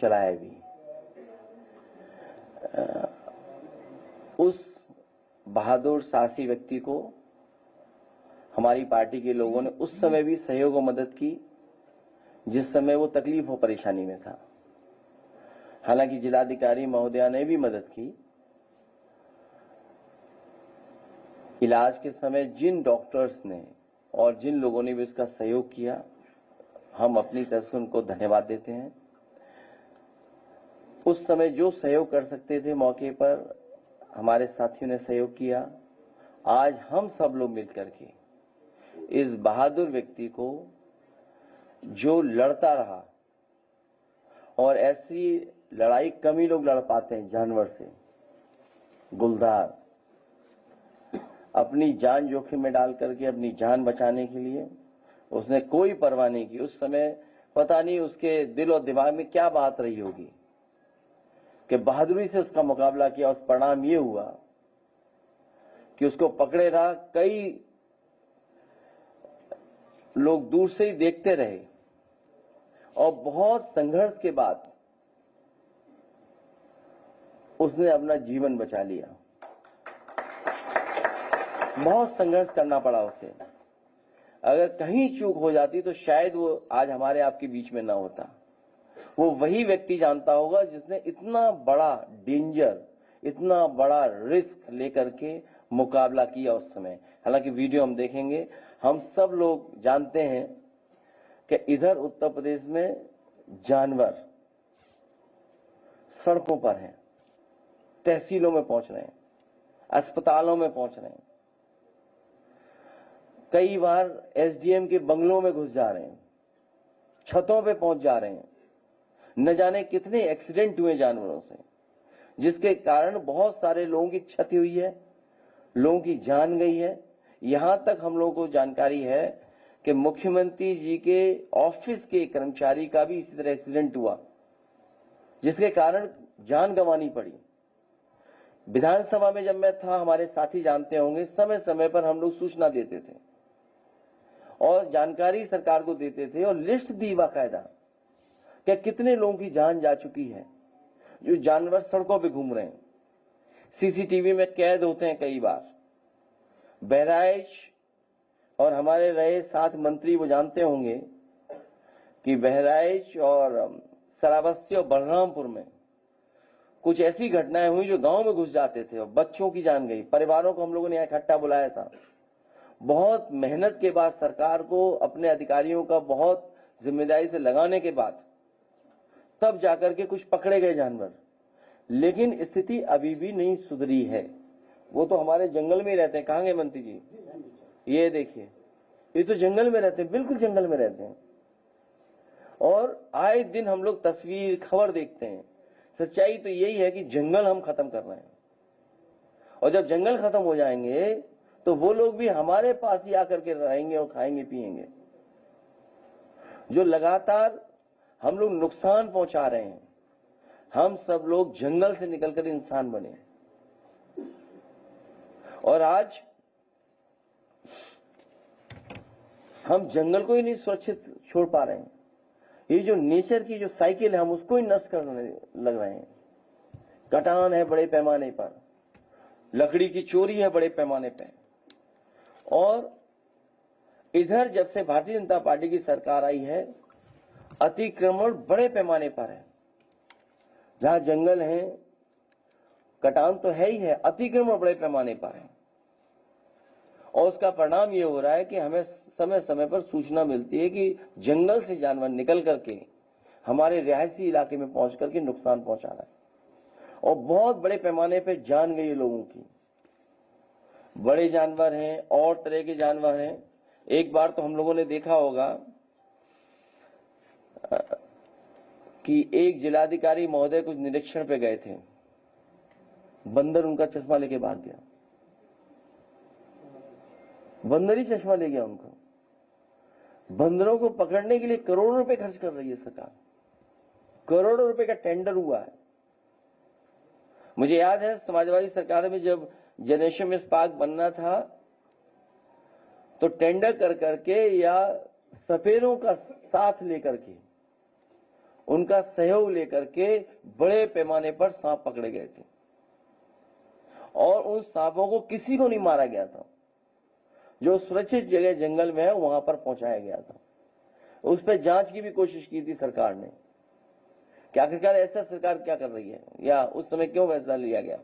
चलाया भी। उस बहादुर साहसी व्यक्ति को हमारी पार्टी के लोगों ने उस समय भी सहयोग और मदद की जिस समय वो तकलीफ और परेशानी में था। हालांकि जिलाधिकारी महोदया ने भी मदद की। इलाज के समय जिन डॉक्टर्स ने और जिन लोगों ने भी उसका सहयोग किया, हम अपनी तरफ से उनको धन्यवाद देते हैं। उस समय जो सहयोग कर सकते थे मौके पर हमारे साथियों ने सहयोग किया। आज हम सब लोग मिलकर के इस बहादुर व्यक्ति को जो लड़ता रहा, और ऐसी लड़ाई कम ही लोग लड़ पाते हैं जानवर से, गुलजार अपनी जान जोखिम में डाल करके अपनी जान बचाने के लिए उसने कोई परवाह नहीं की। उस समय पता नहीं उसके दिल और दिमाग में क्या बात रही होगी कि बहादुरी से उसका मुकाबला किया। उस परिणाम ये हुआ कि उसको पकड़े रहा, कई लोग दूर से ही देखते रहे और बहुत संघर्ष के बाद उसने अपना जीवन बचा लिया। बहुत संघर्ष करना पड़ा उसे। अगर कहीं चूक हो जाती तो शायद वो आज हमारे आपके बीच में ना होता। वो वही व्यक्ति जानता होगा जिसने इतना बड़ा डेंजर, इतना बड़ा रिस्क लेकर के मुकाबला किया उस समय। हालांकि वीडियो हम देखेंगे। हम सब लोग जानते हैं कि इधर उत्तर प्रदेश में जानवर सड़कों पर हैं, तहसीलों में पहुंच रहे हैं, अस्पतालों में पहुंच रहे हैं, कई बार एसडीएम के बंगलों में घुस जा रहे हैं, छतों पे पहुंच जा रहे हैं। न जाने कितने एक्सीडेंट हुए जानवरों से, जिसके कारण बहुत सारे लोगों की क्षति हुई है, लोगों की जान गई है। यहां तक हम लोगों को जानकारी है कि मुख्यमंत्री जी के ऑफिस के कर्मचारी का भी इसी तरह एक्सीडेंट हुआ, जिसके कारण जान गंवानी पड़ी। विधानसभा में जब मैं था, हमारे साथी जानते होंगे, समय समय पर हम लोग सूचना देते थे और जानकारी सरकार को देते थे और लिस्ट दी बाकायदा कि कितने लोगों की जान जा चुकी है जो जानवर सड़कों पे घूम रहे हैं। सीसीटीवी में कैद होते हैं कई बार। बहराइच और हमारे रहे साथ मंत्री वो जानते होंगे कि बहराइच और श्रावस्ती और बलरामपुर में कुछ ऐसी घटनाएं हुई जो गांव में घुस जाते थे और बच्चों की जान गई। परिवारों को हम लोगों ने यहाँ इकट्ठा बुलाया था। बहुत मेहनत के बाद, सरकार को अपने अधिकारियों का बहुत जिम्मेदारी से लगाने के बाद तब जाकर के कुछ पकड़े गए जानवर। लेकिन स्थिति अभी भी नहीं सुधरी है। वो तो हमारे जंगल में ही रहते हैं। कहाँ गए मंत्री जी? ये देखिए, ये तो जंगल में रहते हैं, बिल्कुल जंगल में रहते हैं। और आए दिन हम लोग तस्वीर, खबर देखते हैं। सच्चाई तो यही है कि जंगल हम खत्म कर रहे हैं, और जब जंगल खत्म हो जाएंगे तो वो लोग भी हमारे पास ही आकर के रहेंगे और खाएंगे पिएंगे। जो लगातार हम लोग नुकसान पहुंचा रहे हैं, हम सब लोग जंगल से निकलकर इंसान बने और आज हम जंगल को ही नहीं सुरक्षित छोड़ पा रहे हैं। ये जो नेचर की जो साइकिल है, हम उसको ही नष्ट करने लग रहे हैं। कटान है बड़े पैमाने पर, लकड़ी की चोरी है बड़े पैमाने पर, और इधर जब से भारतीय जनता पार्टी की सरकार आई है, अतिक्रमण बड़े पैमाने पर है। जहां जंगल है, कटान तो है ही है, अतिक्रमण बड़े पैमाने पर है। और उसका परिणाम ये हो रहा है कि हमें समय समय पर सूचना मिलती है कि जंगल से जानवर निकल करके हमारे रिहायशी इलाके में पहुंच करके नुकसान पहुंचा रहा है, और बहुत बड़े पैमाने पर जान गई है लोगों की। बड़े जानवर हैं और तरह के जानवर हैं। एक बार तो हम लोगों ने देखा होगा कि एक जिलाधिकारी महोदय कुछ निरीक्षण पे गए थे, बंदर उनका चश्मा लेके भाग गया। बंदर ही चश्मा ले गया उनको। बंदरों को पकड़ने के लिए करोड़ों रुपए खर्च कर रही है सरकार। करोड़ों रुपए का टेंडर हुआ है। मुझे याद है समाजवादी सरकार में जब जनरेशन पार्क बनना था तो टेंडर कर करके या सफेरों का साथ लेकर के उनका सहयोग लेकर के बड़े पैमाने पर सांप पकड़े गए थे और उन सांपों को किसी को नहीं मारा गया था। जो सुरक्षित जगह जंगल में है वहां पर पहुंचाया गया था। उस पर जांच की भी कोशिश की थी सरकार ने कि आखिरकार ऐसा सरकार क्या कर रही है या उस समय क्यों फैसला लिया गया।